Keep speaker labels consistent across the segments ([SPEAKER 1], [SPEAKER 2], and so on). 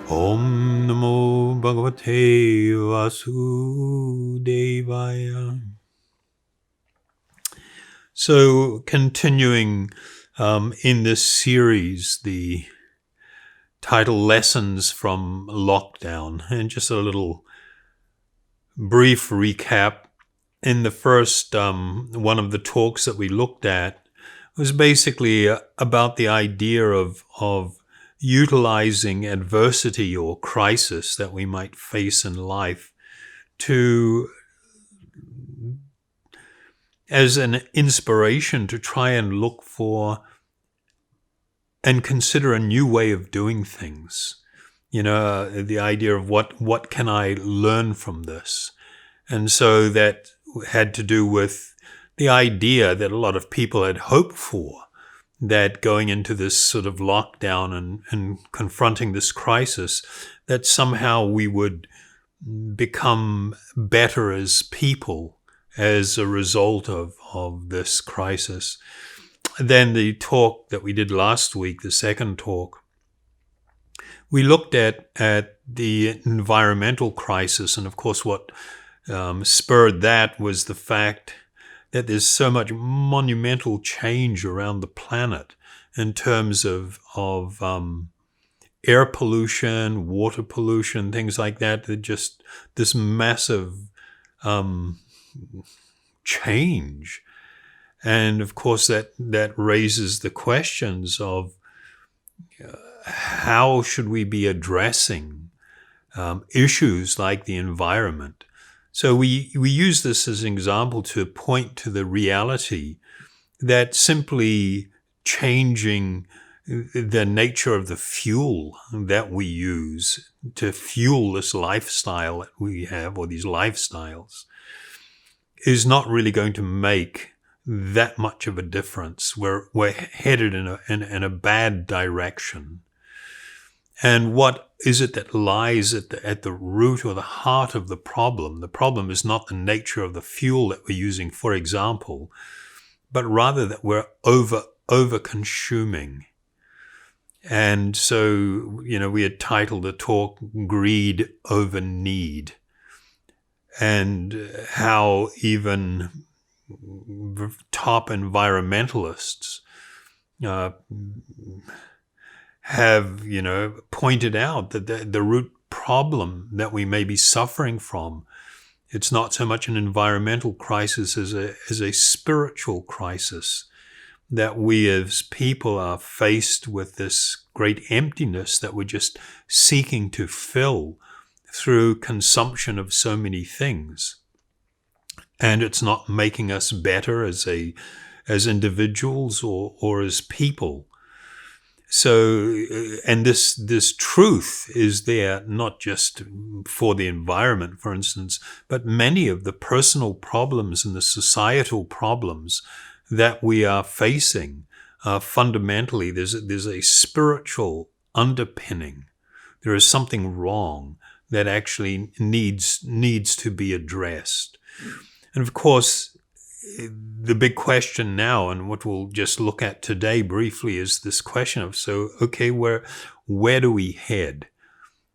[SPEAKER 1] Om Namo Bhagavate Vasudevaya. So, continuing in this series, the title Lessons from Lockdown, and just a little brief recap. In the first one of the talks that we looked at was basically about the idea of utilizing adversity or crisis that we might face in life as an inspiration to try and look for and consider a new way of doing things. The idea of what can I learn from this? And so that had to do with the idea that a lot of people had hoped for, that going into this sort of lockdown and confronting this crisis, that somehow we would become better as people as a result of this crisis. Then the talk that we did last week, the second talk, we looked at the environmental crisis, and of course what spurred that was the fact that there's so much monumental change around the planet in terms of air pollution, water pollution, things like that. Just this massive change. And of course that raises the questions of how should we be addressing issues like the environment. So we use this as an example to point to the reality that simply changing the nature of the fuel that we use to fuel this lifestyle that we have, or these lifestyles, is not really going to make that much of a difference. We're headed in a bad direction. And what is it that lies at the root or the heart of the problem? The problem is not the nature of the fuel that we're using, for example, but rather that we're over-consuming. And so, we had titled the talk Greed Over Need, and how even top environmentalists have, pointed out that the root problem that we may be suffering from, it's not so much an environmental crisis as a spiritual crisis, that we as people are faced with this great emptiness that we're just seeking to fill through consumption of so many things. And it's not making us better as individuals or as people. So, and this truth is there not just for the environment, for instance, but many of the personal problems and the societal problems that we are facing. Fundamentally, there's a spiritual underpinning. There is something wrong that actually needs to be addressed. And of course, the big question now, and what we'll just look at today briefly, is this question of, where do we head?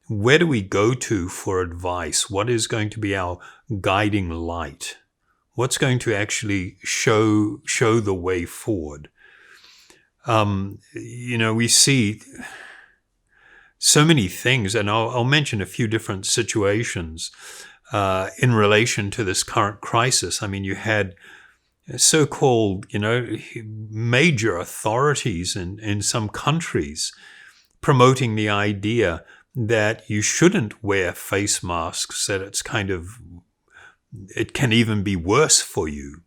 [SPEAKER 1] Where do we go to for advice? What is going to be our guiding light? What's going to actually show the way forward? We see so many things, and I'll mention a few different situations in relation to this current crisis. I mean, you had so-called, major authorities in some countries promoting the idea that you shouldn't wear face masks, that it can even be worse for you,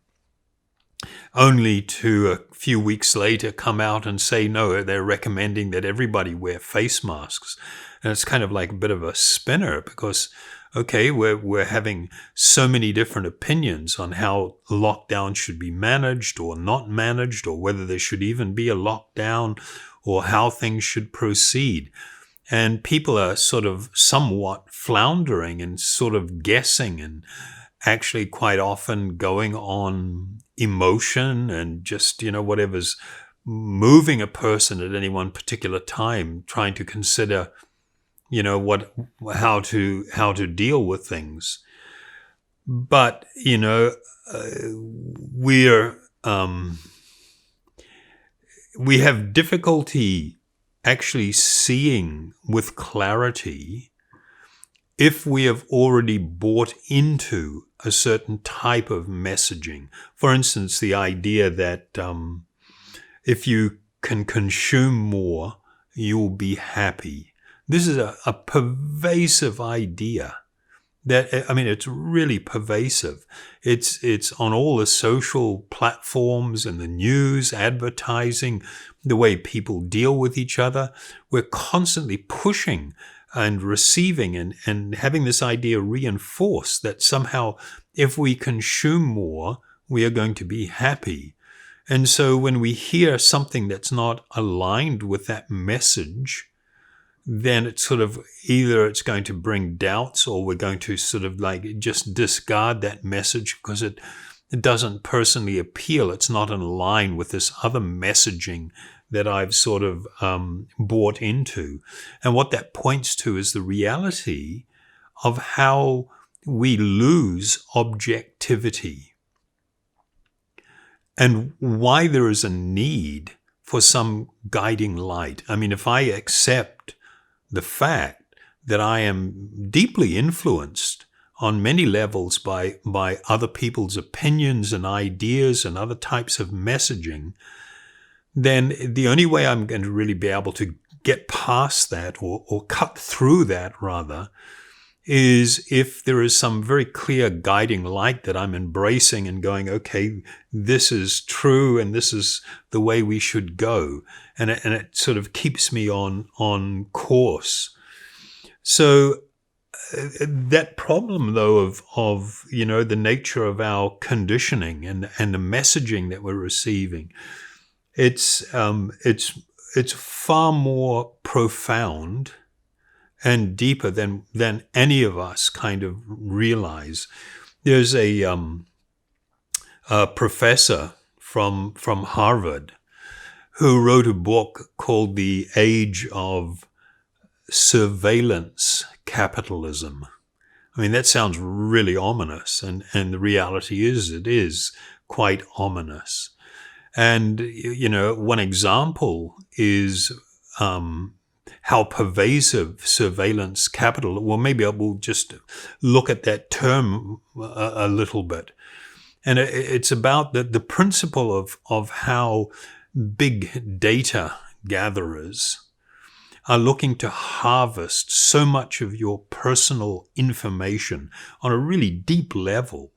[SPEAKER 1] only to a few weeks later come out and say, no, they're recommending that everybody wear face masks. And it's kind of like a bit of a spinner, because we're having so many different opinions on how lockdown should be managed or not managed, or whether there should even be a lockdown, or how things should proceed. And people are sort of somewhat floundering and sort of guessing, and actually quite often going on emotion and just, whatever's moving a person at any one particular time, trying to consider how to deal with things. But, we're, we have difficulty actually seeing with clarity if we have already bought into a certain type of messaging. For instance, the idea that if you can consume more, you'll be happy. This is a pervasive idea. It's really pervasive. It's on all the social platforms and the news, advertising, the way people deal with each other. We're constantly pushing and receiving and having this idea reinforced that somehow if we consume more, we are going to be happy. And so when we hear something that's not aligned with that message, then it's sort of either it's going to bring doubts or we're going to sort of like just discard that message because it doesn't personally appeal. It's not in line with this other messaging that I've sort of bought into. And what that points to is the reality of how we lose objectivity and why there is a need for some guiding light. If I accept the fact that I am deeply influenced on many levels by other people's opinions and ideas and other types of messaging, then the only way I'm going to really be able to get past that or cut through that rather is if there is some very clear guiding light that I'm embracing and going, okay, this is true and this is the way we should go. And it sort of keeps me on course. So that problem, though, of the nature of our conditioning and the messaging that we're receiving, it's far more profound and deeper than any of us kind of realize. There's a professor from Harvard who wrote a book called The Age of Surveillance Capitalism. That sounds really ominous, and the reality is it is quite ominous. And, one example is how pervasive surveillance capital, well, maybe I will just look at that term a little bit. And it's about the principle of how big data gatherers are looking to harvest so much of your personal information on a really deep level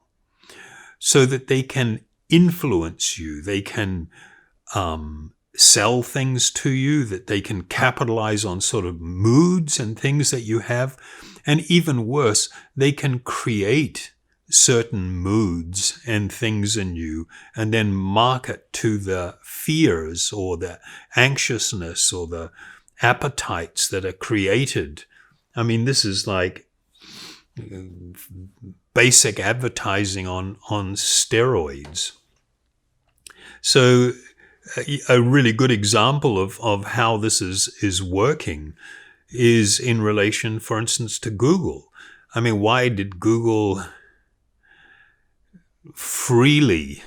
[SPEAKER 1] so that they can influence you. They can sell things to you, that they can capitalize on sort of moods and things that you have. And even worse, they can create certain moods and things in you and then market to the fears or the anxiousness or the appetites that are created. This is like basic advertising on steroids. So a really good example of how this is working is in relation, for instance, to Google. Why did Google freely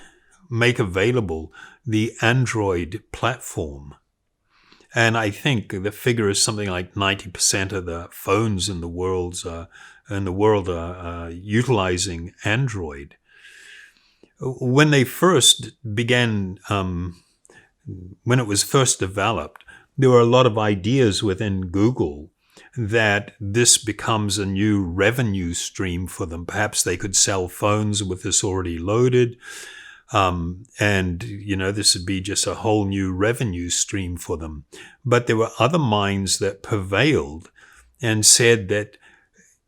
[SPEAKER 1] make available the Android platform? And I think the figure is something like 90% of the phones in the world are utilizing Android. When they first began, when it was first developed, there were a lot of ideas within Google that this becomes a new revenue stream for them. Perhaps they could sell phones with this already loaded. This would be just a whole new revenue stream for them. But there were other minds that prevailed and said that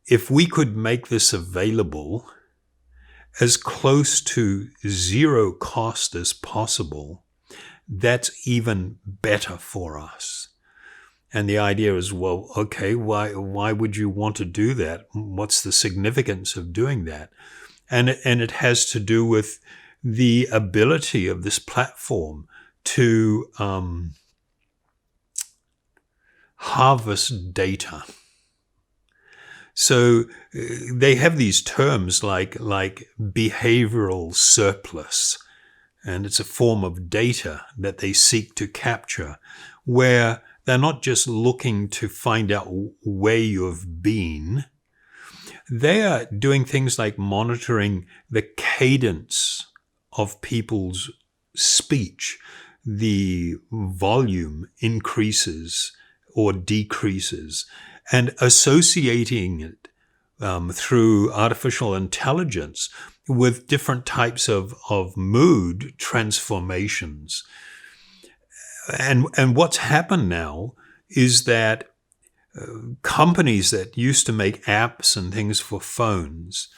[SPEAKER 1] if we could make this available as close to zero cost as possible, that's even better for us. And the idea is, well, okay, why would you want to do that? What's the significance of doing that? And it has to do with the ability of this platform to harvest data. So they have these terms like behavioral surplus, and it's a form of data that they seek to capture, where they're not just looking to find out where you've been. They are doing things like monitoring the cadence of people's speech, the volume increases or decreases, and associating it through artificial intelligence with different types of mood transformations. And what's happened now is that companies that used to make apps and things for phones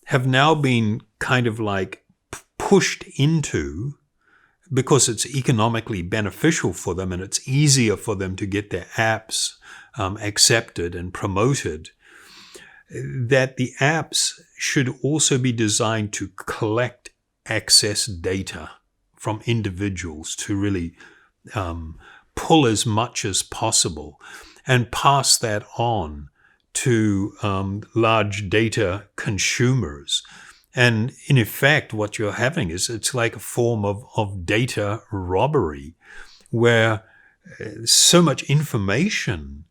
[SPEAKER 1] have now been kind of like pushed into, because it's economically beneficial for them and it's easier for them to get their apps accepted and promoted, that the apps should also be designed to collect excess data from individuals to really pull as much as possible and pass that on to large data consumers. And in effect, what you're having is it's like a form of data robbery, where so much information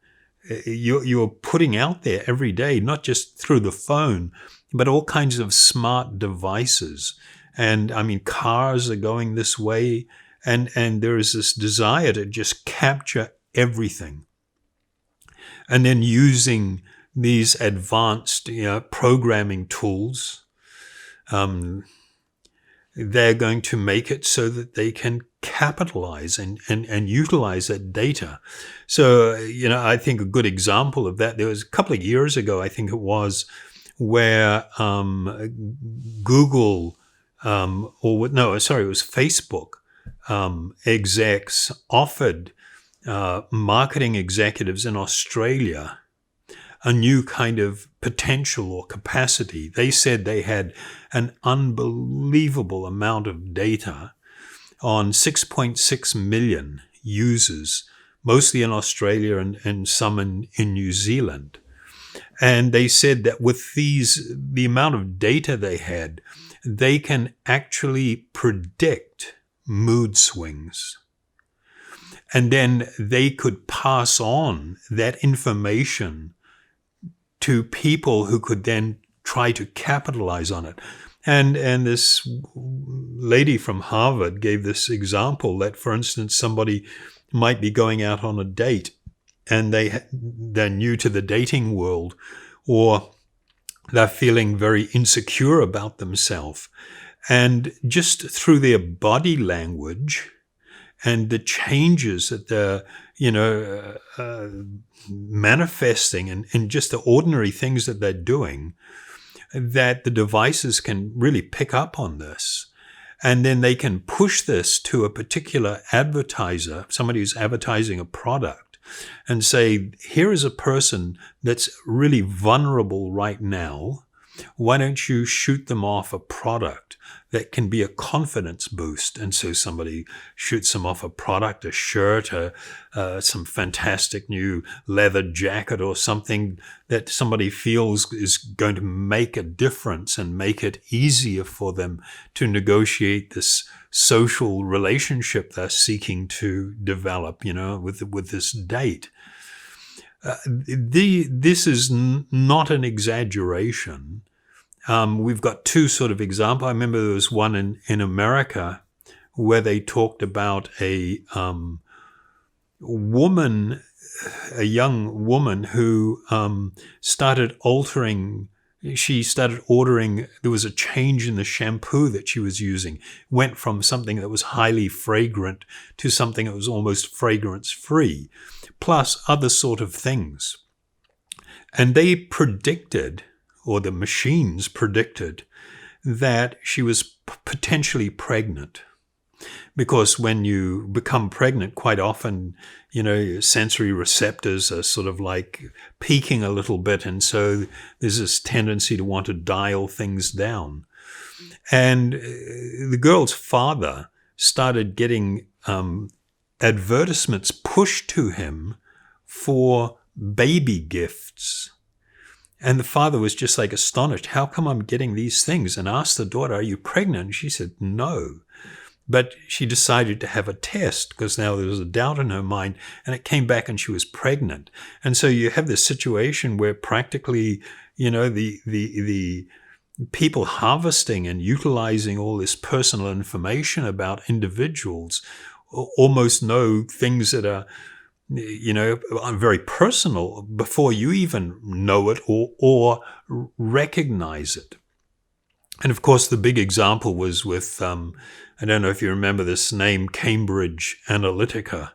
[SPEAKER 1] you're putting out there every day, not just through the phone, but all kinds of smart devices. And I mean, cars are going this way, and there is this desire to just capture everything. And then using these advanced programming tools, they're going to make it so that they can capitalize and utilize that data. So, I think a good example of that, there was a couple of years ago, I think it was, where Google, it was Facebook execs offered marketing executives in Australia a new kind of potential or capacity. They said they had an unbelievable amount of data on 6.6 million users, mostly in Australia and some in New Zealand. And they said that with the amount of data they had, they can actually predict mood swings. And then they could pass on that information to people who could then try to capitalize on it. And this lady from Harvard gave this example that, for instance, somebody might be going out on a date and they're new to the dating world, or they're feeling very insecure about themselves. And just through their body language and the changes that they're, manifesting and just the ordinary things that they're doing, that the devices can really pick up on this. And then they can push this to a particular advertiser, somebody who's advertising a product, and say, here is a person that's really vulnerable right now. Why don't you shoot them off a product that can be a confidence boost? And so somebody shoots them off a product, a shirt, some fantastic new leather jacket or something that somebody feels is going to make a difference and make it easier for them to negotiate this social relationship they're seeking to develop, with this date. This is not an exaggeration. We've got two sort of examples. I remember there was one in America where they talked about a young woman who started ordering, there was a change in the shampoo that she was using, went from something that was highly fragrant to something that was almost fragrance-free, plus other sort of things. And they predicted, or the machines predicted, that she was potentially pregnant. Because when you become pregnant, quite often, your sensory receptors are sort of like peaking a little bit. And so there's this tendency to want to dial things down. And the girl's father started getting advertisements pushed to him for baby gifts. And the father was just like astonished. How come I'm getting these things? And asked the daughter, are you pregnant? And she said, no. But she decided to have a test because now there was a doubt in her mind, and it came back and she was pregnant. And so you have this situation where practically, the people harvesting and utilizing all this personal information about individuals almost know things that are, very personal before you even know it or recognize it. And of course, the big example was with, I don't know if you remember this name, Cambridge Analytica,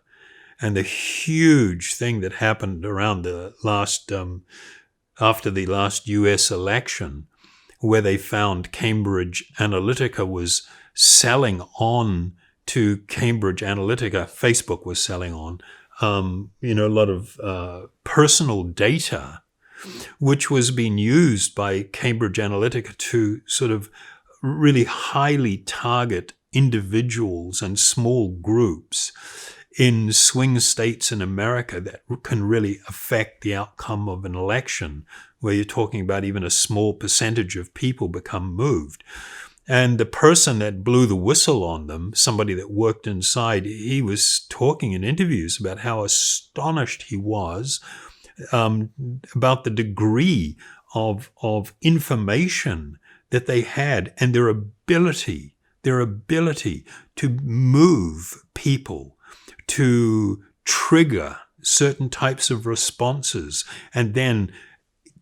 [SPEAKER 1] and the huge thing that happened around the last, after the last US election, where they found Cambridge Analytica was selling on to Cambridge Analytica, Facebook was selling on, a lot of personal data, which was being used by Cambridge Analytica to sort of really highly target individuals and small groups in swing states in America that can really affect the outcome of an election, where you're talking about even a small percentage of people become moved. And the person that blew the whistle on them, somebody that worked inside, he was talking in interviews about how astonished he was about the degree of information that they had and their ability to move people, to trigger certain types of responses, and then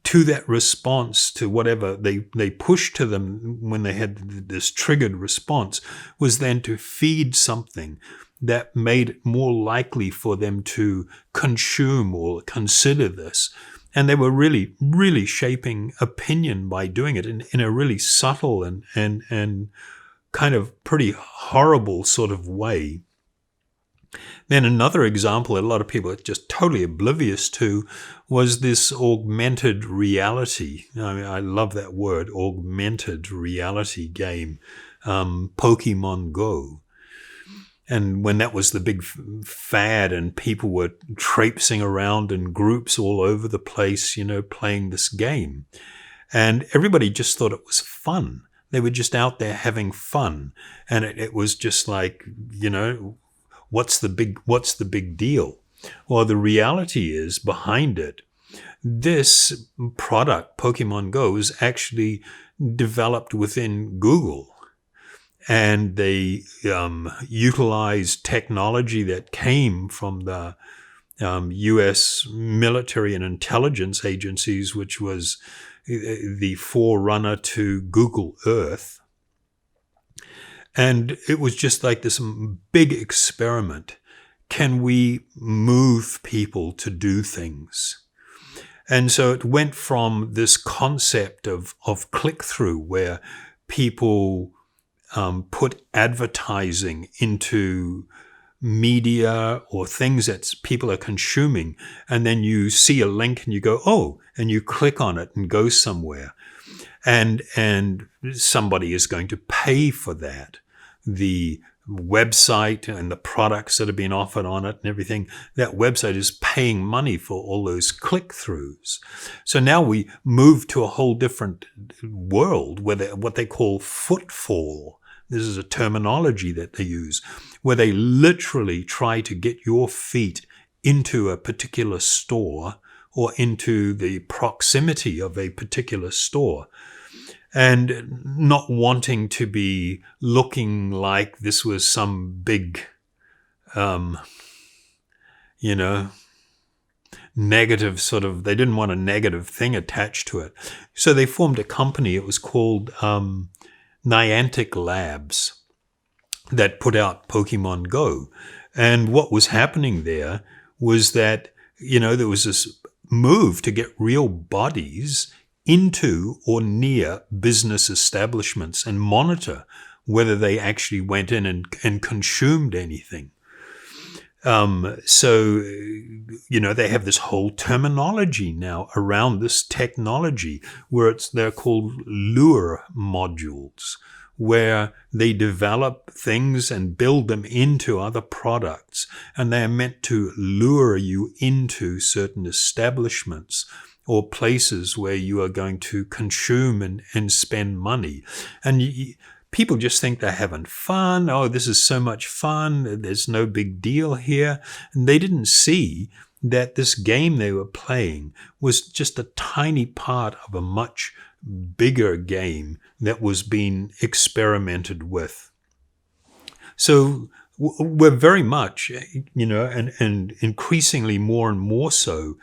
[SPEAKER 1] to that response, to whatever they pushed to them when they had this triggered response, was then to feed something that made it more likely for them to consume or consider this. And they were really, really shaping opinion by doing it in a really subtle and kind of pretty horrible sort of way. Then another example that a lot of people are just totally oblivious to was this augmented reality. I mean, I love that word, augmented reality game, Pokemon Go. And when that was the big fad and people were traipsing around in groups all over the place, playing this game. And everybody just thought it was fun. They were just out there having fun. And it was just like, what's the big deal? Well, the reality is behind it, this product, Pokemon Go, is actually developed within Google. And they utilized technology that came from the U.S. military and intelligence agencies, which was the forerunner to Google Earth. And it was just like this big experiment. Can we move people to do things? And so it went from this concept of click-through, where people put advertising into media or things that people are consuming, and then you see a link and you go, oh, and you click on it and go somewhere. And somebody is going to pay for that. The website and the products that are being offered on it and everything, that website is paying money for all those click-throughs. So now we move to a whole different world where what they call footfall. This is a terminology that they use, where they literally try to get your feet into a particular store or into the proximity of a particular store, and not wanting to be looking like this was some big, negative sort of, they didn't want a negative thing attached to it. So they formed a company. It was called Niantic Labs, that put out Pokemon Go. And what was happening there was that, there was this move to get real bodies into or near business establishments and monitor whether they actually went in and consumed anything. So they have this whole terminology now around this technology where they're called lure modules, where they develop things and build them into other products, and they are meant to lure you into certain establishments or places where you are going to consume and spend money. And people just think they're having fun. Oh, this is so much fun. There's no big deal here. And they didn't see that this game they were playing was just a tiny part of a much bigger game that was being experimented with. So we're very much, and increasingly more and more so,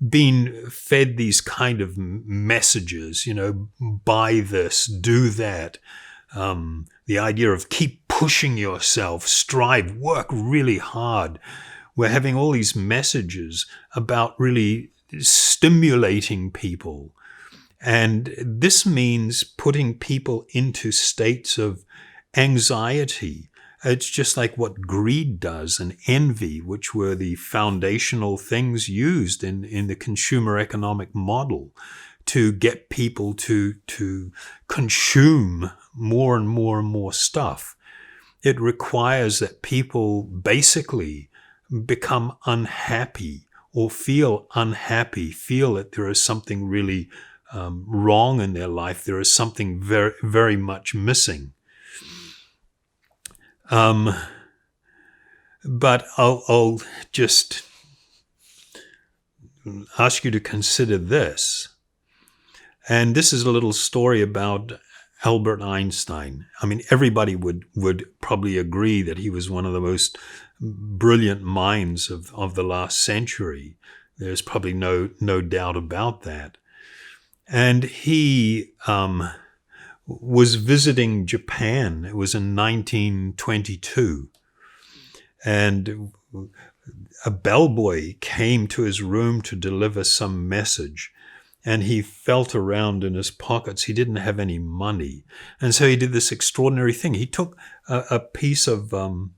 [SPEAKER 1] being fed these kind of messages, buy this, do that. The idea of keep pushing yourself, strive, work really hard. We're having all these messages about really stimulating people. And this means putting people into states of anxiety. It's just like what greed does and envy, which were the foundational things used in the consumer economic model to get people to consume more and more and more stuff. It requires that people basically become unhappy or feel unhappy, feel that there is something really wrong in their life. There is something very, very much missing. But I'll just ask you to consider this. And this is a little story about Albert Einstein. I mean, everybody would probably agree that he was one of the most brilliant minds of the last century. There's probably no doubt about that. And he was visiting Japan. It was in 1922. And a bellboy came to his room to deliver some message. And he felt around in his pockets. He didn't have any money. And so he did this extraordinary thing. He took a piece of the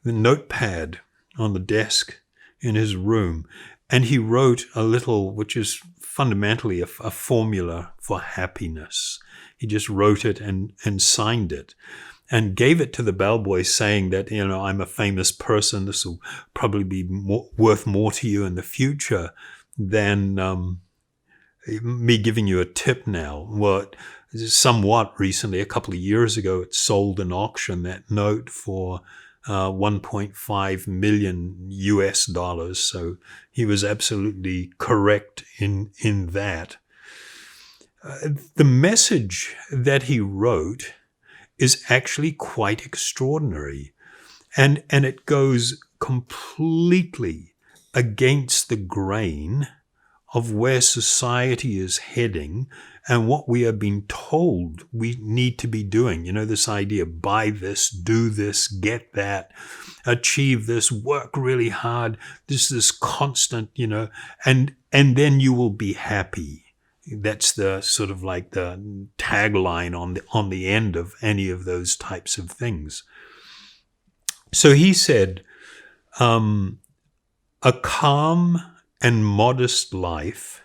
[SPEAKER 1] notepad on the desk in his room, and he wrote a little, which is fundamentally a formula for happiness. He just wrote it and signed it and gave it to the bellboy, saying that, I'm a famous person. This will probably be worth more to you in the future than me giving you a tip now. Well, somewhat recently, a couple of years ago, it sold in auction, that note, for $1.5 million US. So he was absolutely correct in that. The message that he wrote is actually quite extraordinary. And it goes completely against the grain of where society is heading and what we are being told we need to be doing. This idea, buy this, do this, get that, achieve this, work really hard. This constant, and then you will be happy. That's the sort of like the tagline on the end of any of those types of things. So he said, a calm and modest life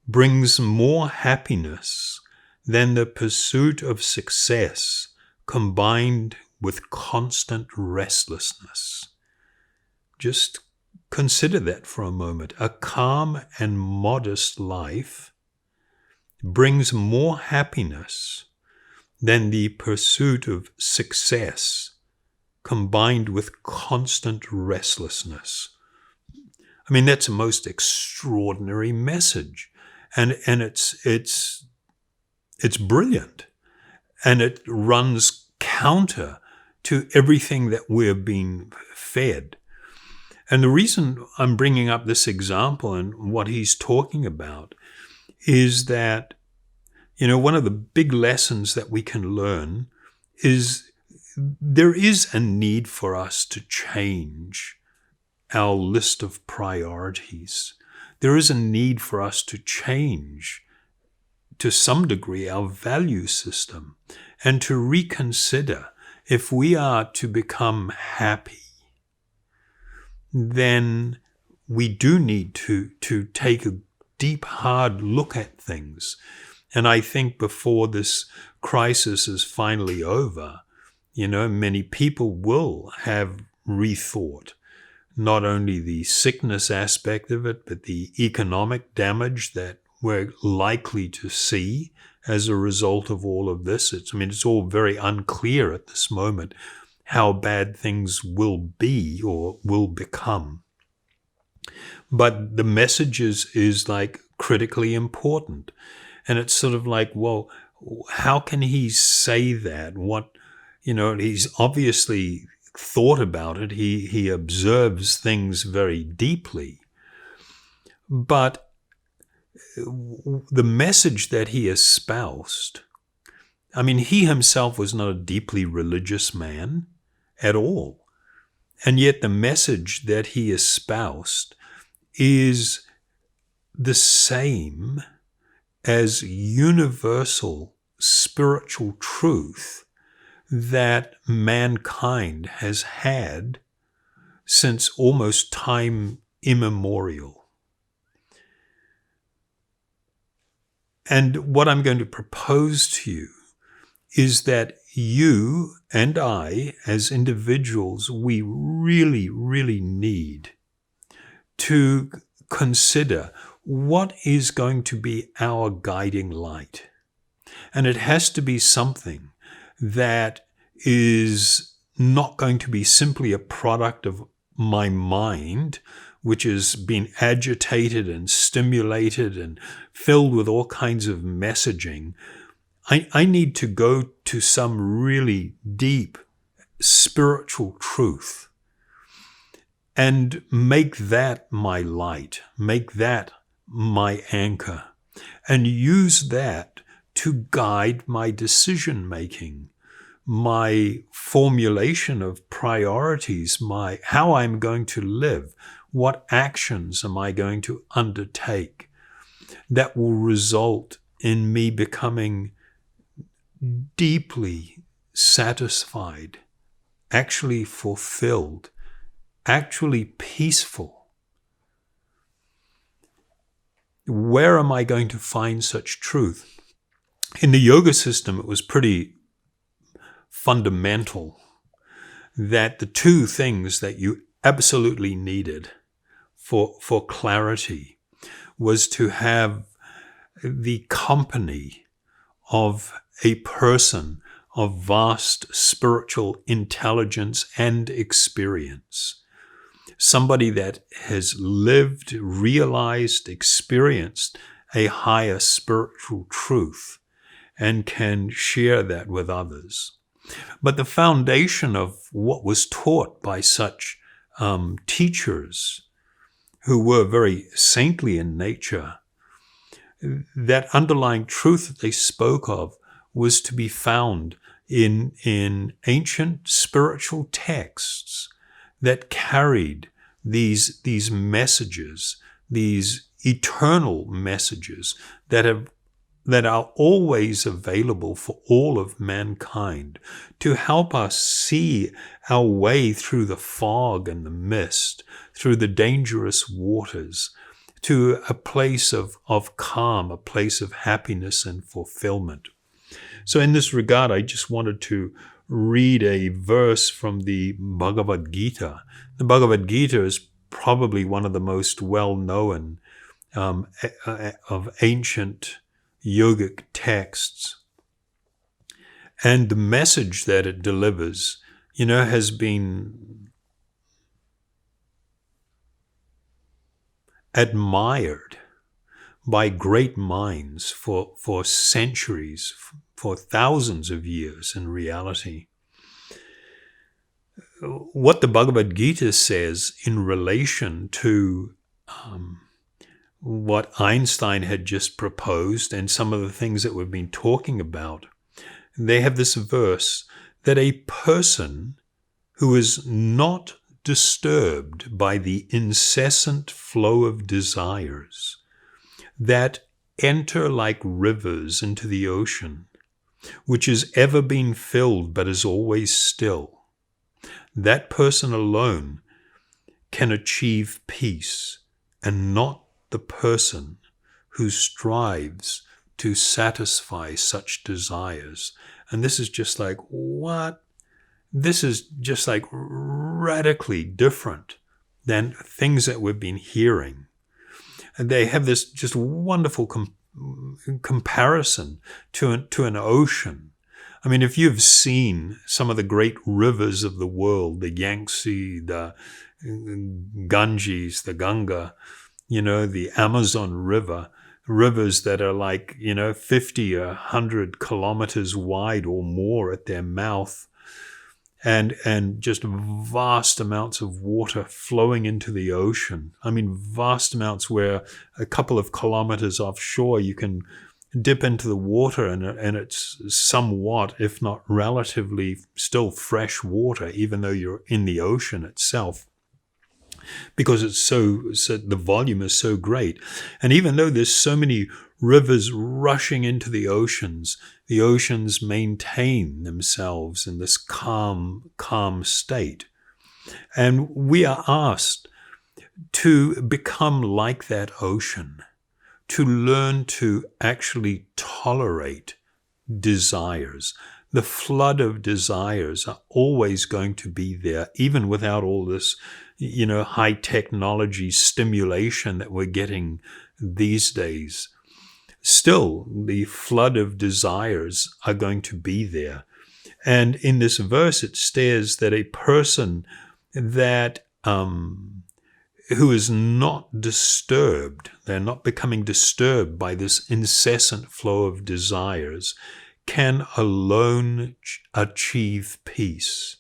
[SPEAKER 1] brings more happiness than the pursuit of success combined with constant restlessness. Just consider that for a moment. A calm and modest life brings more happiness than the pursuit of success combined with constant restlessness. I mean, that's a most extraordinary message. And it's brilliant. And it runs counter to everything that we're being fed. And the reason I'm bringing up this example and what he's talking about is that, one of the big lessons that we can learn is there is a need for us to change our list of priorities. There is a need for us to change, to some degree, our value system and to reconsider if we are to become happy, then we do need to take a deep, hard look at things. And I think before this crisis is finally over, many people will have rethought not only the sickness aspect of it, but the economic damage that we're likely to see as a result of all of this. It's all very unclear at this moment how bad things will be or will become. But the message is like critically important. And it's sort of like, well, how can he say that? He's obviously thought about it. He observes things very deeply. But the message that he espoused, he himself was not a deeply religious man at all. And yet the message that he espoused is the same as universal spiritual truth that mankind has had since almost time immemorial. And what I'm going to propose to you is that you and I, as individuals, we really, really need to consider what is going to be our guiding light. And it has to be something that is not going to be simply a product of my mind, which has been agitated and stimulated and filled with all kinds of messaging. I need to go to some really deep spiritual truth and make that my light, make that my anchor, and use that to guide my decision-making, my formulation of priorities, how I'm going to live, what actions am I going to undertake that will result in me becoming deeply satisfied, actually fulfilled, actually peaceful. Where am I going to find such truth? In the yoga system, it was pretty fundamental that the two things that you absolutely needed for clarity was to have the company of a person of vast spiritual intelligence and experience. Somebody that has lived, realized, experienced a higher spiritual truth and can share that with others. But the foundation of what was taught by such teachers who were very saintly in nature, that underlying truth that they spoke of was to be found in ancient spiritual texts that carried these messages, these eternal messages that are always available for all of mankind to help us see our way through the fog and the mist, through the dangerous waters, to a place of calm, a place of happiness and fulfillment. So in this regard, I just wanted to read a verse from the Bhagavad Gita. The Bhagavad Gita is probably one of the most well-known of ancient yogic texts. And the message that it delivers, has been admired by great minds for centuries, for thousands of years in reality. What the Bhagavad Gita says in relation to what Einstein had just proposed and some of the things that we've been talking about, they have this verse that a person who is not disturbed by the incessant flow of desires that enter like rivers into the ocean, which is ever being filled but is always still, that person alone can achieve peace, and not the person who strives to satisfy such desires. And this is just like, what? This is just like radically different than things that we've been hearing. And they have this just wonderful comparison to an ocean. I mean, if you've seen some of the great rivers of the world, the Yangtze, the Ganges, the Ganga, the Amazon River, rivers that are like, 50 or 100 kilometers wide or more at their mouth, and just vast amounts of water flowing into the ocean. I mean, vast amounts where a couple of kilometers offshore you can dip into the water and it's somewhat, if not relatively, still fresh water, even though you're in the ocean itself, because it's so the volume is so great. And even though there's so many rivers rushing into the oceans maintain themselves in this calm state. And we are asked to become like that ocean, to learn to actually tolerate desires. The flood of desires are always going to be there, even without all this, high technology stimulation that we're getting these days. Still, the flood of desires are going to be there. And in this verse, it states that a person that who is not disturbed, they're not becoming disturbed by this incessant flow of desires, can alone achieve peace,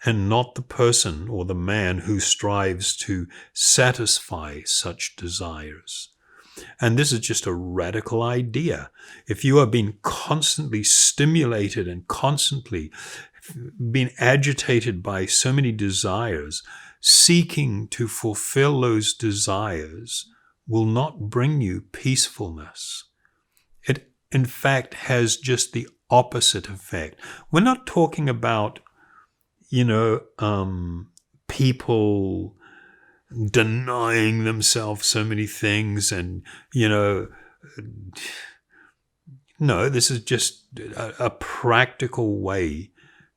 [SPEAKER 1] and not the person or the man who strives to satisfy such desires. And this is just a radical idea. If you are being constantly stimulated and constantly being agitated by so many desires, seeking to fulfill those desires will not bring you peacefulness. It, in fact, has just the opposite effect. We're not talking about, people denying themselves so many things and, no, this is just a practical way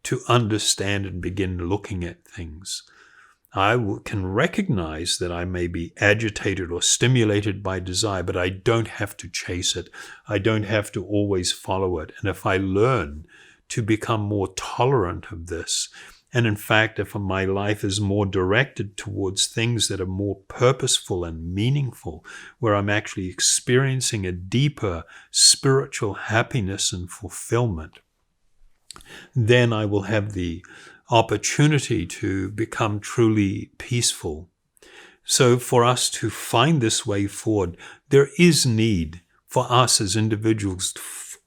[SPEAKER 1] to understand and begin looking at things. I can recognize that I may be agitated or stimulated by desire, but I don't have to chase it. I don't have to always follow it. And if I learn to become more tolerant of this, and in fact, if my life is more directed towards things that are more purposeful and meaningful, where I'm actually experiencing a deeper spiritual happiness and fulfillment, then I will have the opportunity to become truly peaceful. So for us to find this way forward, there is need for us as individuals,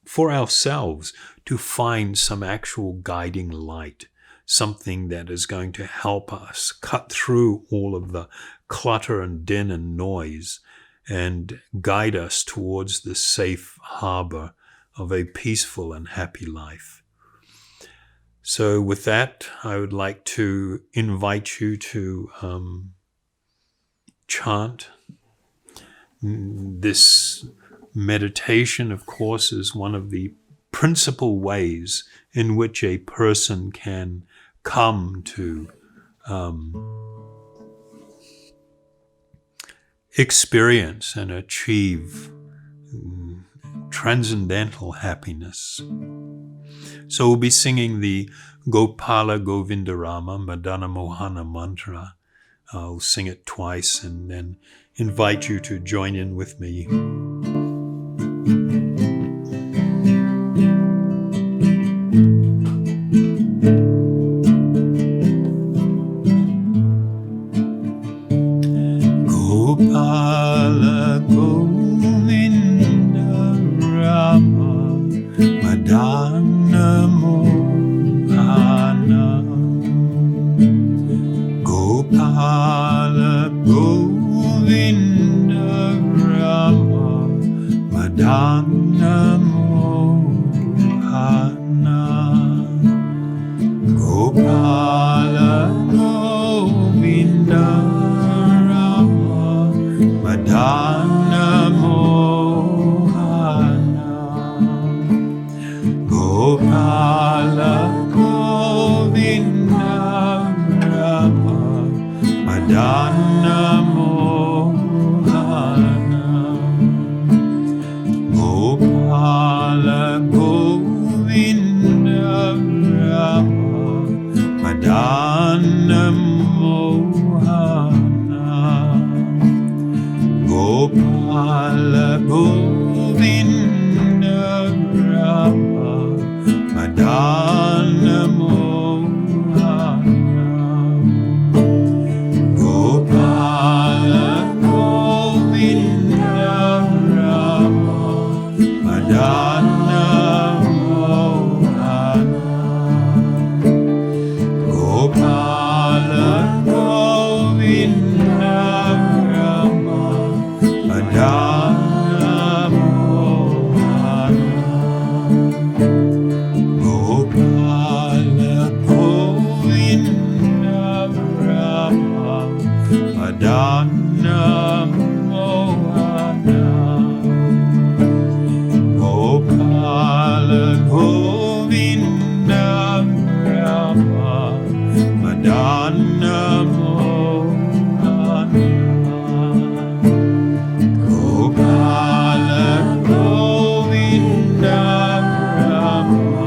[SPEAKER 1] for ourselves, to find some actual guiding light, something that is going to help us cut through all of the clutter and din and noise and guide us towards the safe harbor of a peaceful and happy life. So with that, I would like to invite you to chant. This meditation, of course, is one of the principal ways in which a person can come to experience and achieve transcendental happiness. So we'll be singing the Gopala Govindarama Madana Mohana mantra. I'll sing it twice and then invite you to join in with me. Gopala Govindarama Madana Mohana Gopala Govindarama Madana Mohana Gopala Govindarama Madana Mohana Gopala Govindarama Madana Govinda Rama Madana Mohana Gopala Govinda Rama Madana Mohana Gopala Govinda Rama Madana Mohana Gopala Govinda Rama Madana Mohana Gopala Govinda Rama Madana Mohana Gopala Govinda Rama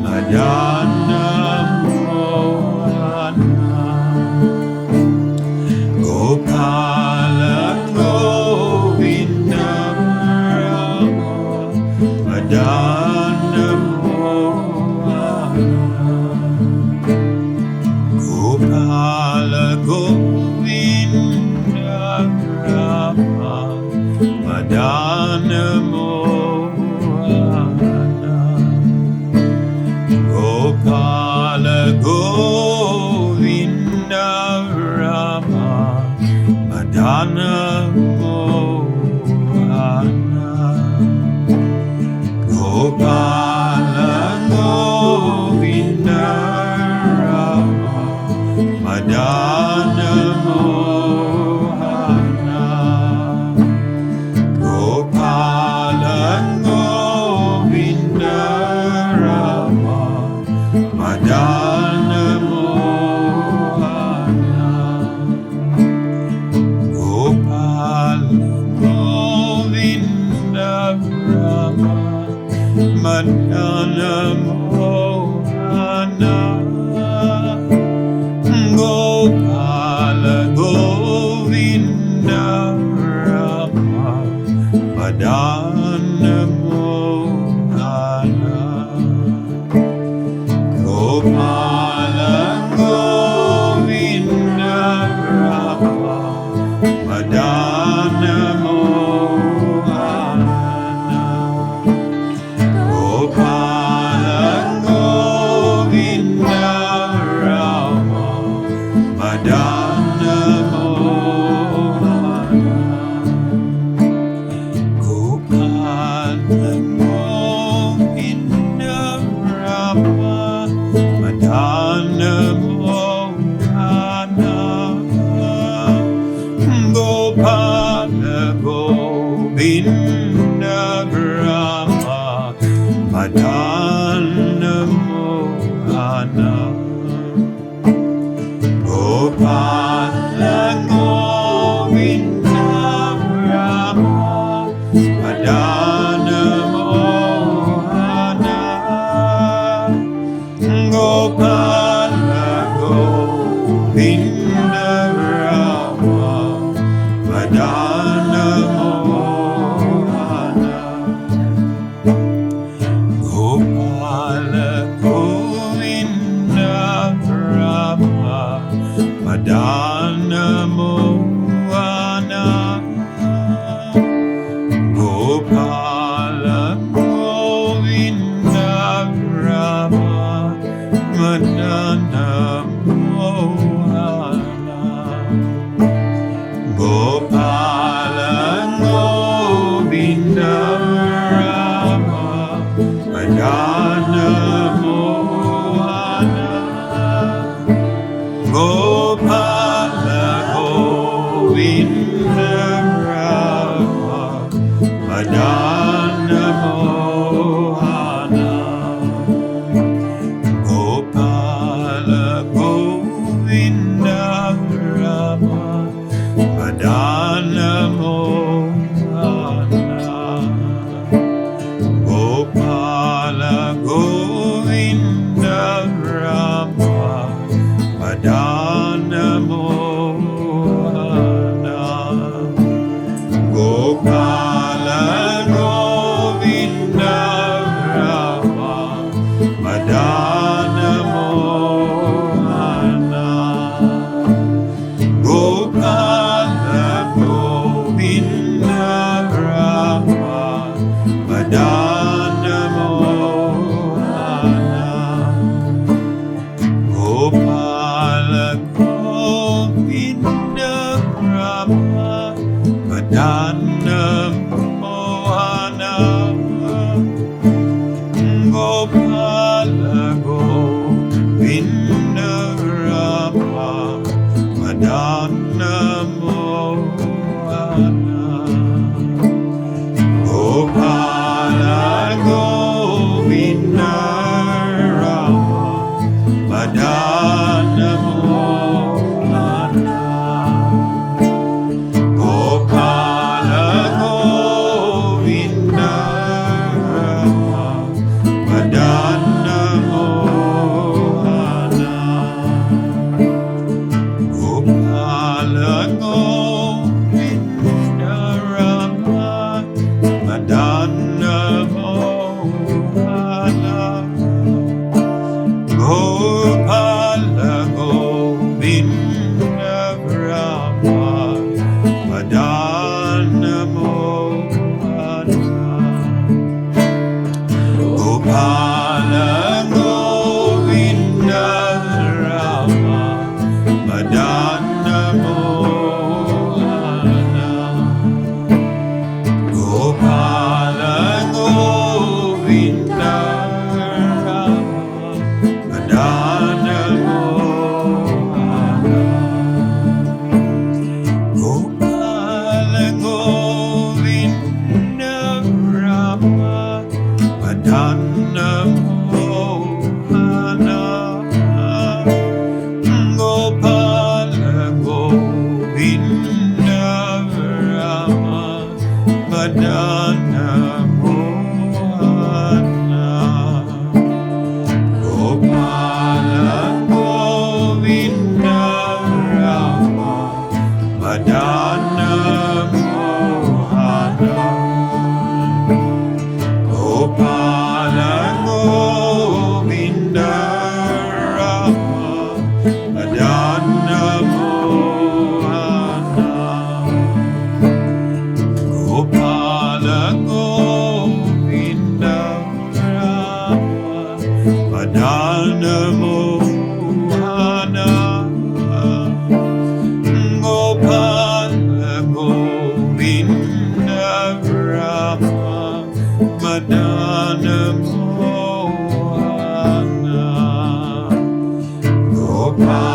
[SPEAKER 1] Madana Mohana Gopala Govinda Rama Madana Mohana Gopala Govinda Rama Madana Mohana Gopala Govinda Rama Madana Mohana Gopala Govinda Rama Madana Mohana Gopala Govinda Rama Madana Mohana Gopala Govinda Rama Madana Mohana Gopala Govinda Rama Madana Mohana Gopala Govinda Rama Madana Mohana Gopala Govinda Rama Madana Mohana Gopala Govinda Rama Madana Mohana Gopala Govinda Rama Madana Mohana Gopala Govinda Rama Madana Mohana Gopala Govinda Rama Madana Mohana Madana Mohana Gopala Govinda Rama Madana Mohana Gopala Govinda Rama Madana Mohana Gopala Govinda Rama Madana Mohana Gopala Govinda Rama Madana Mohana Gopala Govinda Rama Madana Mohana Gopala Govinda Rama Madana Mohana Gopala Govinda Rama Madana Mohana Gopala Govinda Rama Madana Mohana Gopala Govinda Rama Madana Mohana Gopala Govinda Rama Madana Mohana Gopala Govinda Rama Madana Mohana Gopala Govinda Rama Madana Mohana Gopala Govinda Rama Madana Mohana Gopala Govinda Rama Madana Mohana Gopala